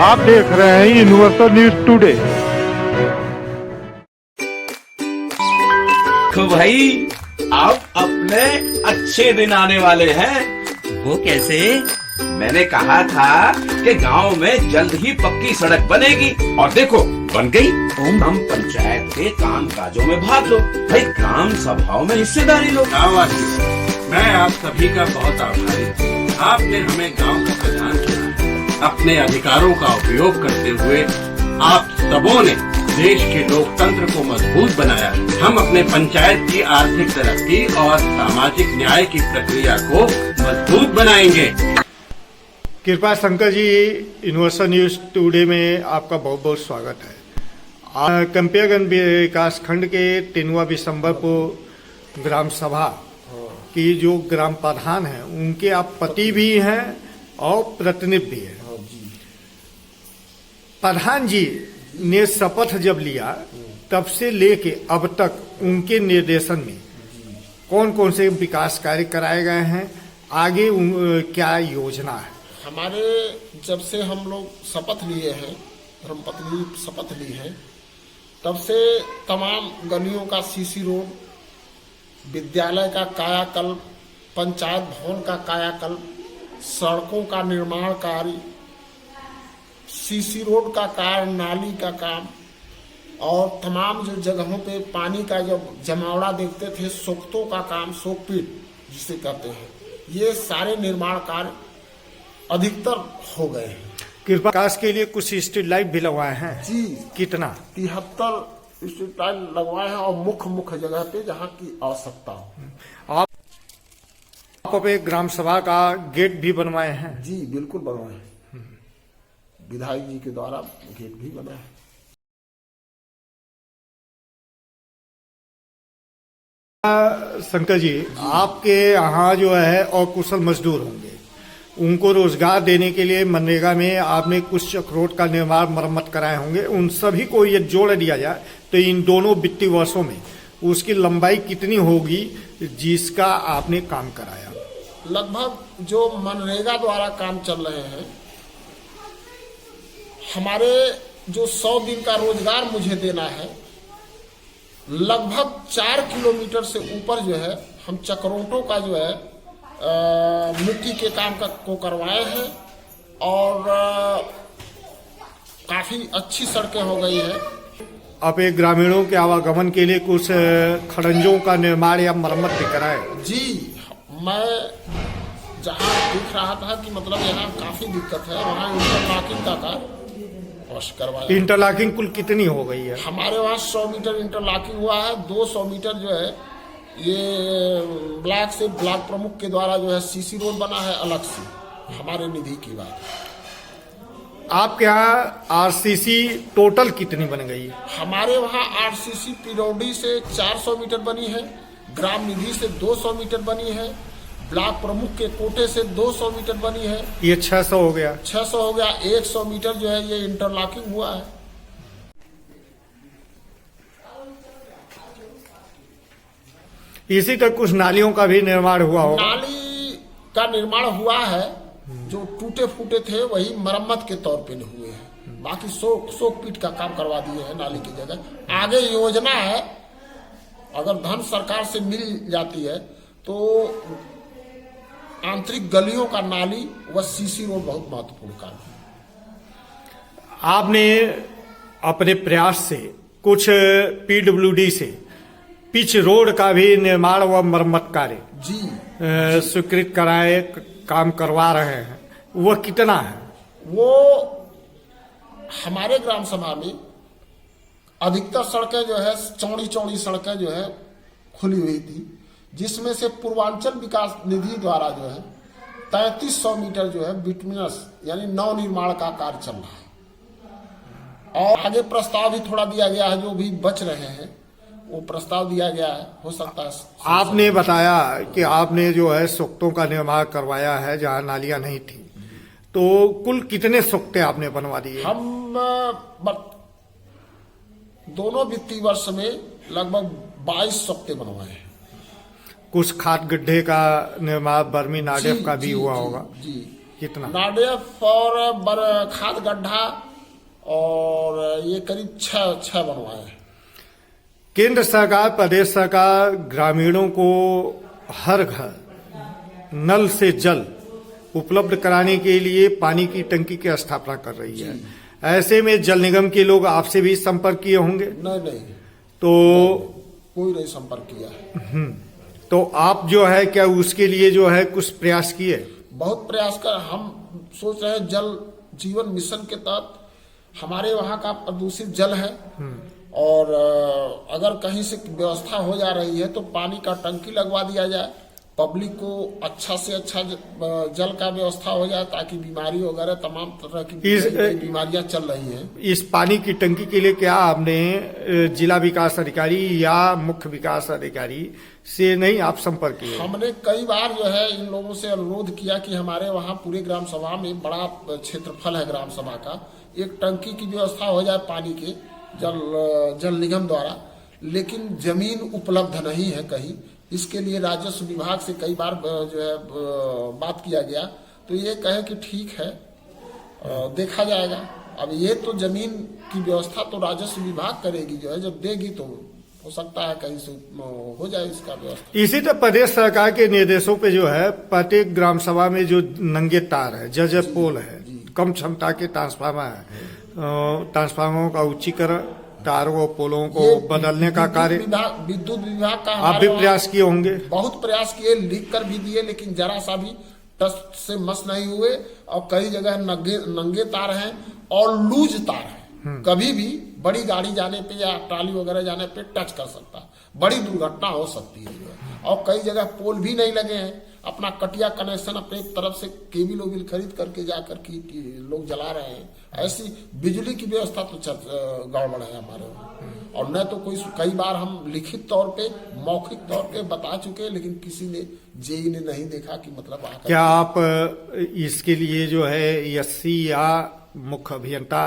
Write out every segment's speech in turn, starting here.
आप देख रहे हैं यूनिवर्सल न्यूज टुडे। तो भाई अब अपने अच्छे दिन आने वाले हैं। वो कैसे? मैंने कहा था कि गांव में जल्द ही पक्की सड़क बनेगी और देखो बन गई। हम पंचायत के काम काजों में भाग लो भाई, ग्राम सभाओं में हिस्सेदारी लो। मैं आप सभी का बहुत आभारी हूँ। आपने हमें गांव का प्रधान चुना। अपने अधिकारों का उपयोग करते हुए आप सबों ने देश के लोकतंत्र को मजबूत बनाया। हम अपने पंचायत की आर्थिक तरक्की और सामाजिक न्याय की प्रक्रिया को मजबूत बनाएंगे। कृपा Shankar ji, universal news today में आपका बहुत बहुत स्वागत है। कंपियागंज विकास खंड के 3वां दिसंबर को ग्राम सभा की जो ग्राम प्रधान हैं उनके आप पति भी हैं और प्रतिनिधि भी हैं। प्रधान जी ने शपथ जब लिया तब से लेके अब तक उनके निर्देशन में कौन कौन से विकास कार्य कराए गए हैं, आगे क्या योजना है? हमारे जब से हम लोग शपथ लिए हैं, धर्मपत्नी शपथ ली है, तब से तमाम गलियों का सीसी रोड, विद्यालय का कायाकल्प, पंचायत भवन का कायाकल्प, सड़कों का निर्माण कार्य, सीसी रोड का कार्य, नाली का काम और तमाम जो जगहों पे पानी का जब जमावड़ा देखते थे, सोख्तों का काम, सोकपीट जिसे कहते हैं, ये सारे निर्माण कार्य अधिकतर हो गए हैं। कृपा विकास के लिए कुछ स्ट्रीट लाइट भी लगवाए हैं जी, कितना? 73 स्ट्रीट लाइट लगवाए हैं और मुख्य जगह पे जहाँ की आवश्यकता हो। आप पे ग्राम सभा का गेट भी बनवाए हैं? जी बिल्कुल बनवाए हैं, विधायक जी के द्वारा गेट भी बना है। शंकर जी, आपके यहाँ जो है और कुशल मजदूर होंगे, उनको रोजगार देने के लिए मनरेगा में आपने कुछ रोड का निर्माण मरम्मत कराए होंगे। उन सभी को ये जोड़ दिया जाए तो इन दोनों वित्तीय वर्षों में उसकी लंबाई कितनी होगी जिसका आपने काम कराया? लगभग जो मनरेगा द्वारा काम चल रहे हैं, हमारे जो 100 दिन का रोजगार मुझे देना है, लगभग 4 किलोमीटर से ऊपर जो है हम चक्रोटों का जो है मिट्टी के काम को करवाए हैं और काफी अच्छी सड़कें हो गई है। अब एक ग्रामीणों के आवागमन के लिए कुछ खड़ंजों का निर्माण या मरम्मत भी कराए? जी, मैं जहाँ देख रहा था कि मतलब यहाँ काफी दिक्कत है, वहाँ इंटरलॉकिंग का कार्य अवश्य करवाया। इंटरलॉकिंग कुल कितनी हो गई है? हमारे वहाँ 100 मीटर इंटरलॉकिंग हुआ है। 200 मीटर जो है ये ब्लॉक से ब्लॉक प्रमुख के द्वारा जो है सीसी रोड बना है अलग से, हमारे निधि की बात। आपके यहाँ आरसीसी टोटल कितनी बन गई? हमारे वहाँ आरसीसी पिरौडी से 400 मीटर बनी है, ग्राम निधि से 200 मीटर बनी है, ब्लॉक प्रमुख के कोटे से 200 मीटर बनी है। ये 600 हो गया। 600 हो गया। 100 मीटर जो है ये इंटरलॉकिंग हुआ है। इसी तक कुछ नालियों का भी निर्माण हुआ होगा? नाली का निर्माण हुआ है, जो टूटे फूटे थे वही मरम्मत के तौर पे हुए हैं, बाकी सोक पीट का काम करवा दिए हैं नाली की जगह। आगे योजना है, अगर धन सरकार से मिल जाती है तो आंतरिक गलियों का नाली व सीसी रोड बहुत महत्वपूर्ण काम है। आपने अपने प्रयास से कुछ पीडब्ल्यूडी से पिच रोड का भी निर्माण व मरम्मत कार्य जी स्वीकृत कराए, काम करवा रहे हैं, वह कितना है? वो हमारे ग्राम सभा में अधिकतर सड़कें जो है चौड़ी सड़कें जो है खुली हुई थी, जिसमें से पूर्वांचल विकास निधि द्वारा जो है 3300 मीटर जो है बिटुमिनस यानी नव निर्माण का कार्य चल रहा है। और आगे प्रस्ताव भी थोड़ा दिया गया है, जो भी बच रहे हैं वो प्रस्ताव दिया गया है, हो सकता है। आपने बताया कि आपने जो है सोख्तों का निर्माण करवाया है जहाँ नालियां नहीं थी, तो कुल कितने सोख्ते आपने बनवा दिए? हम दोनों वित्तीय वर्ष में लगभग 22 सोख्ते बनवाए हैं। कुछ खाद गड्ढे का निर्माण बर्मी नाडेफ का भी हुआ होगा? जी, कितना? नाडेफ और खाद गड्ढा और ये करीब छह बनवाए हैं। केंद्र सरकार, प्रदेश सरकार ग्रामीणों को हर घर नल से जल उपलब्ध कराने के लिए पानी की टंकी की स्थापना कर रही है। ऐसे में जल निगम के लोग आपसे भी संपर्क किए होंगे? नहीं, तो कोई नहीं संपर्क किया है। तो आप जो है क्या उसके लिए जो है कुछ प्रयास किए? बहुत प्रयास कर हम सोच रहे हैं जल जीवन मिशन के तहत हमारे वहाँ का प्रदूषित जल है और अगर कहीं से व्यवस्था हो जा रही है तो पानी का टंकी लगवा दिया जाए, पब्लिक को अच्छा से अच्छा जल का व्यवस्था हो जाए ताकि बीमारी वगैरह तमाम तरह की बीमारियां चल रही हैं। इस पानी की टंकी के लिए क्या आपने जिला विकास अधिकारी या मुख्य विकास अधिकारी से नहीं आप संपर्क किए? हमने कई बार जो है इन लोगों से अनुरोध किया कि हमारे वहाँ पूरे ग्राम सभा में बड़ा क्षेत्रफल है ग्राम सभा का, एक टंकी की व्यवस्था हो जाए पानी के जल निगम द्वारा, लेकिन जमीन उपलब्ध नहीं है कहीं। इसके लिए राजस्व विभाग से कई बार जो है बात किया गया तो ये कहे कि ठीक है देखा जाएगा। अब ये तो जमीन की व्यवस्था तो राजस्व विभाग करेगी, जो है जब देगी तो हो सकता है कहीं से हो जाए इसका व्यवस्था। इसी तरह प्रदेश सरकार के निर्देशों पे जो है प्रत्येक ग्राम सभा में जो नंगे तार है, जर्जर पोल है, कम क्षमता के ट्रांसफार्मर है, ट्रांसफार्मरों का उच्चीकरण, तारों और पोलों को बदलने का कार्य विद्युत विभाग का आप भी प्रयास किए होंगे? बहुत प्रयास किए, लिख कर भी दिए, लेकिन जरा सा भी टच से मस नहीं हुए और कई जगह नंगे तार हैं और लूज तार है। कभी भी बड़ी गाड़ी जाने पे या ट्राली वगैरह जाने पे टच कर सकता है, बड़ी दुर्घटना हो सकती है। और कई जगह पोल भी नहीं लगे हैं, अपना कटिया कनेक्शन अपने तरफ से केबल वेबिल खरीद करके जाकर के लोग जला रहे हैं। ऐसी बिजली की व्यवस्था तो गड़बड़ है हमारे वहाँ। और न तो कोई, कई बार हम लिखित तौर पे मौखिक तौर पे बता चुके, लेकिन किसी ने जेई ने नहीं देखा कि मतलब क्या आप इसके लिए जो है एससी या मुख्य अभियंता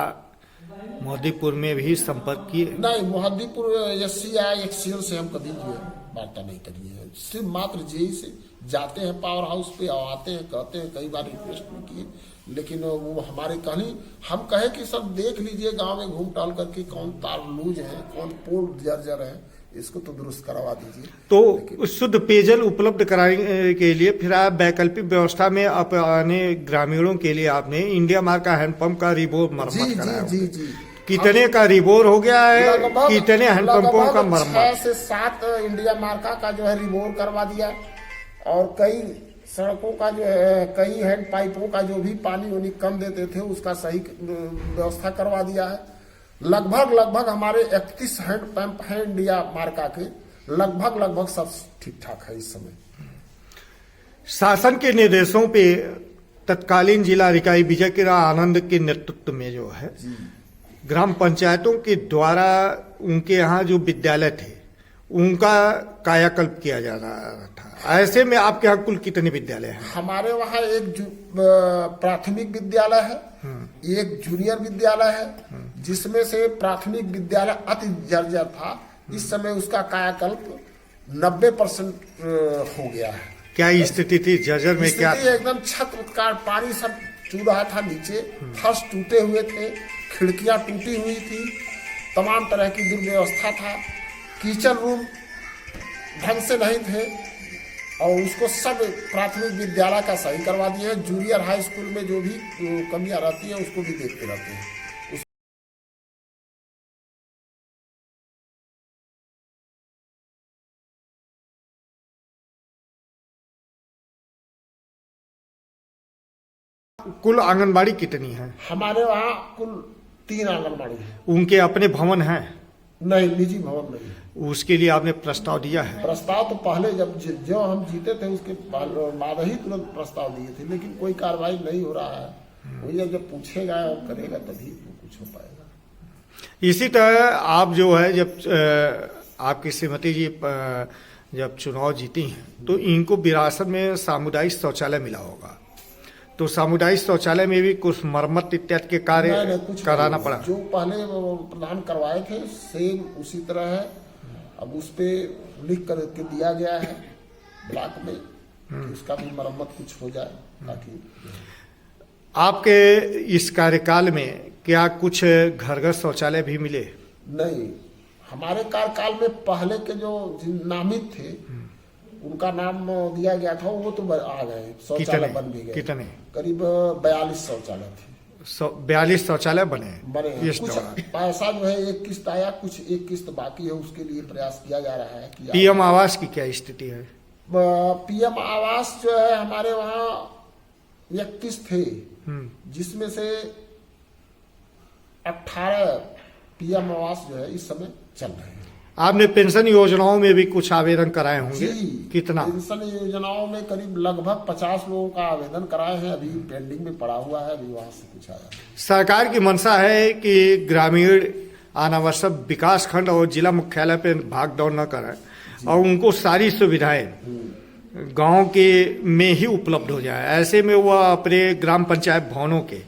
मोहद्दीपुर में भी संपर्क किए? नहीं, मोहद्दीपुर एससी या एक्सीएल से हम कभी वार्ता नहीं करी है, सिर्फ मात्र जेई से जाते हैं पावर हाउस पे और आते हैं, कहते हैं, कई बार रिक्वेस्ट भी किए, लेकिन वो हमारे कहीं हम कहे कि सब देख लीजिए गांव में घूम टहल करके कौन तार लूज है, कौन पोल जर्जर है, इसको तो दुरुस्त करवा दीजिए। तो शुद्ध पेयजल उपलब्ध कराने के लिए फिर आप वैकल्पिक व्यवस्था में अपने ग्रामीणों के लिए आपने इंडिया मार्क का हैंडपंप का रिबोर मरम्मत कराया? जी। कितने का रिबोर हो गया है? कितने हैंडपंपों का मरम्मत? 6 से 7 इंडिया मार्का का जो है रिबोर करवा दिया और कई सड़कों का जो है, कई हैंड पाइपों का जो भी पानी वानी कम देते थे उसका सही व्यवस्था करवा दिया है। लगभग हमारे 31 हैंड पंप हैं इंडिया मार्का के, लगभग सब ठीक ठाक है इस समय। शासन के निर्देशों पे तत्कालीन जिला अधिकारी विजय किरण आनंद के नेतृत्व में जो है ग्राम पंचायतों के द्वारा उनके यहाँ जो विद्यालय थे उनका कायाकल्प किया जा रहा था। ऐसे में आपके यहाँ कुल कितने विद्यालय हैं? हमारे वहाँ एक प्राथमिक विद्यालय है, एक जूनियर विद्यालय है, जिसमें से प्राथमिक विद्यालय अति जर्जर था। इस समय उसका कायाकल्प 90% हो गया है। क्या स्थिति थी जर्जर में? क्या एकदम छत का पानी सब चू रहा था, नीचे फर्श टूटे हुए थे, खिड़कियां टूटी हुई थी, तमाम तरह की दुर्व्यवस्था था, किचन रूम ढंग से नहीं थे और उसको सब प्राथमिक विद्यालय का सही करवा दिए हैं। जूनियर हाई स्कूल में जो भी कमियां रहती है उसको भी देखते रहते हैं। कुल आंगनबाड़ी कितनी है? हमारे वहाँ कुल 3 आंगनबाड़ी है। उनके अपने भवन हैं? नहीं, निजी भवन नहीं। उसके लिए आपने प्रस्ताव दिया है? प्रस्ताव तो पहले जब हम जीते थे उसके बाद ही तुरंत प्रस्ताव दिए थे, लेकिन कोई कार्रवाई नहीं हो रहा है। वही जब पूछेगा और करेगा तभी कुछ हो पाएगा। इसी तरह आप जो है जब आपकी श्रीमती जी जब चुनाव जीती हैं तो इनको विरासत में सामुदायिक शौचालय मिला होगा, तो सामुदायिक शौचालय में भी कुछ मरम्मत इत्यादि के कार्य कराना पड़ा? जो पहले प्रदान करवाए थे सेम उसी तरह है। अब उस पे लिख करके दिया गया है ब्लॉक में कि उसका भी मरम्मत कुछ हो जाए ताकि आपके इस कार्यकाल में क्या कुछ घर घर शौचालय भी मिले? नहीं, हमारे कार्यकाल में पहले के जो नामित थे उनका नाम दिया गया था, वो तो आ गए, शौचालय बन भी गए। कितने? करीब 42 शौचालय थे। 42 शौचालय बने कुछ पैसा जो है एक किस्त आया, कुछ एक किस्त बाकी है, उसके लिए प्रयास किया जा रहा है कि पीएम आवास की क्या स्थिति है? पीएम आवास जो है हमारे वहाँ 31 थे, जिसमें से 18 पीएम आवास जो है इस समय चल रहे हैं। आपने पेंशन योजनाओं में भी कुछ आवेदन कराए होंगे? कितना? पेंशन योजनाओं में करीब लगभग 50 लोगों का आवेदन कराए हैं, अभी पेंडिंग में पड़ा हुआ है, अभी वहां से कुछ आया। सरकार की मंशा है कि ग्रामीण अनावश्यक विकास खंड और जिला मुख्यालय पे भाग दौड़ न करें और उनको सारी सुविधाएं गांव के में ही उपलब्ध हो जाए। ऐसे में वह अपने ग्राम पंचायत भवनों के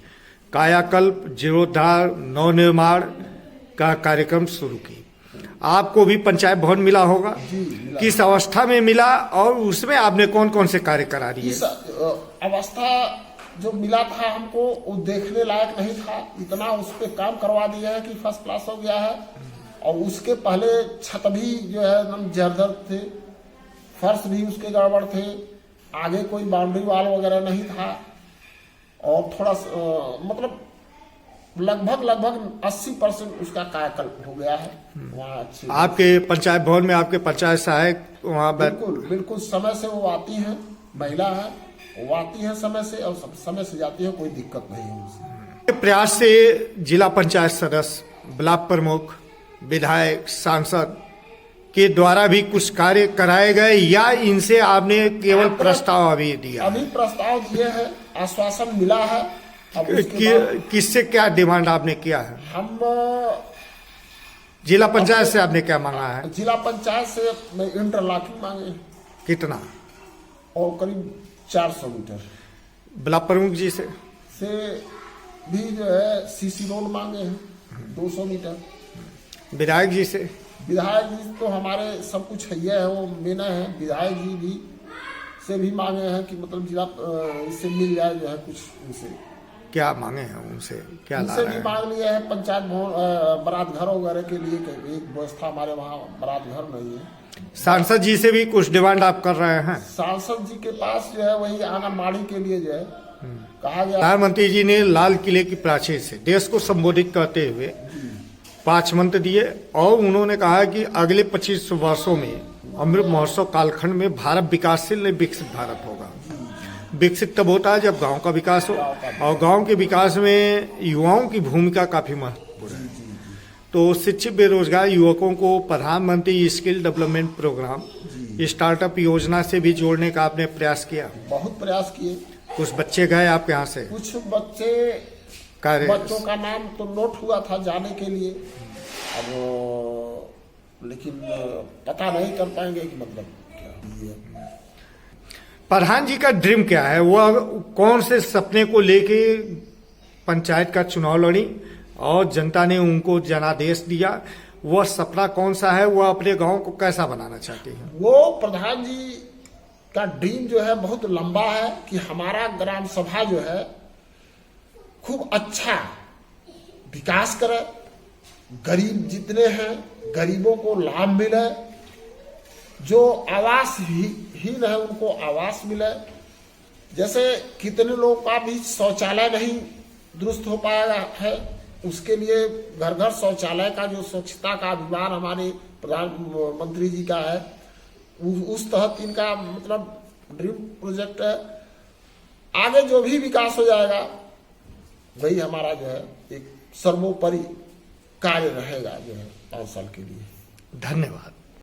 कायाकल्प, जीर्णोद्धार, नवनिर्माण का कार्यक्रम शुरू की। आपको भी पंचायत भवन मिला होगा? किस अवस्था में मिला और उसमें आपने कौन कौन से कार्य करा दिए? इस अवस्था जो मिला था हमको वो देखने लायक नहीं था, इतना उस पर काम करवा दिया है कि फर्स्ट क्लास हो गया है। और उसके पहले छत भी जो है एकदम जर्जर थे, फर्श भी उसके गड़बड़ थे, आगे कोई बाउंड्री वाल वगैरह नहीं था, और थोड़ा मतलब लगभग 80% उसका कायाकल्प हो गया है। वहाँ अच्छी आपके पंचायत भवन में आपके पंचायत सहायक वहाँ बिल्कुल समय से वो आती हैं, महिला है, वो आती है समय से और समय से जाती है, कोई दिक्कत नहीं है उनसे। प्रयास से जिला पंचायत सदस्य, ब्लॉक प्रमुख, विधायक, सांसद के द्वारा भी कुछ कार्य कराए गए या इनसे आपने केवल प्रस्ताव अभी दिया? अभी प्रस्ताव दिए हैं, आश्वासन मिला है। किससे क्या डिमांड आपने किया है? हम जिला पंचायत से आपने क्या मांगा है? जिला पंचायत से इंटरलॉकिंग मांगे। कितना? और करीब 400 मीटर। ब्लॉक प्रमुख जी से भी जो है सीसी रोड मांगे हैं 200 मीटर। विधायक जी से? विधायक जी तो हमारे सब कुछ है, वो मेना है। विधायक जी भी से भी मांगे हैं कि मतलब जिला इससे मिल जाए जो है कुछ। उनसे क्या मांगे हैं? उनसे क्या ला उनसे रहे भी हैं? मांग लिया है पंचायत भवन, बारात घर वगैरह के लिए एक व्यवस्था, हमारे वहाँ बारात घर नहीं है। सांसद जी से भी कुछ डिमांड आप कर रहे हैं? सांसद जी के पास जो है वही आंगनबाड़ी के लिए जो है कहा गया। प्रधानमंत्री जी ने लाल किले की प्राचीर से देश को संबोधित करते हुए 5 मंत्र दिए और उन्होंने कहा कि अगले 25 वर्षों में अमृत महोत्सव कालखंड में भारत विकासशील नहीं विकसित भारत होगा। विकसित तब होता है जब गांव का विकास हो, और गांव के विकास में युवाओं की भूमिका काफी महत्वपूर्ण है। तो शिक्षित बेरोजगार युवकों को प्रधानमंत्री स्किल डेवलपमेंट प्रोग्राम, स्टार्टअप योजना से भी जोड़ने का आपने प्रयास किया? बहुत प्रयास किए। कुछ बच्चे गए आपके यहाँ से? कुछ बच्चों का नाम तो नोट हुआ था जाने के लिए, अब लेकिन पता नहीं कर पाएंगे कि मतलब क्या। प्रधान जी का ड्रीम क्या है? वह कौन से सपने को लेके पंचायत का चुनाव लड़ी और जनता ने उनको जनादेश दिया? वह सपना कौन सा है? वह अपने गांव को कैसा बनाना चाहते हैं? वो प्रधान जी का ड्रीम जो है बहुत लंबा है कि हमारा ग्राम सभा जो है खूब अच्छा विकास करे, गरीब जितने हैं गरीबों को लाभ मिले, जो आवास हीन है उनको आवास मिले। जैसे कितने लोगों का भी शौचालय नहीं दुरुस्त हो पाया है, उसके लिए घर घर शौचालय का जो स्वच्छता का अभियान हमारे प्रधानमंत्री जी का है, उस तहत इनका मतलब ड्रीम प्रोजेक्ट है। आगे जो भी विकास हो जाएगा वही हमारा जो है एक सर्वोपरि कार्य रहेगा जो है 5 साल के लिए। धन्यवाद।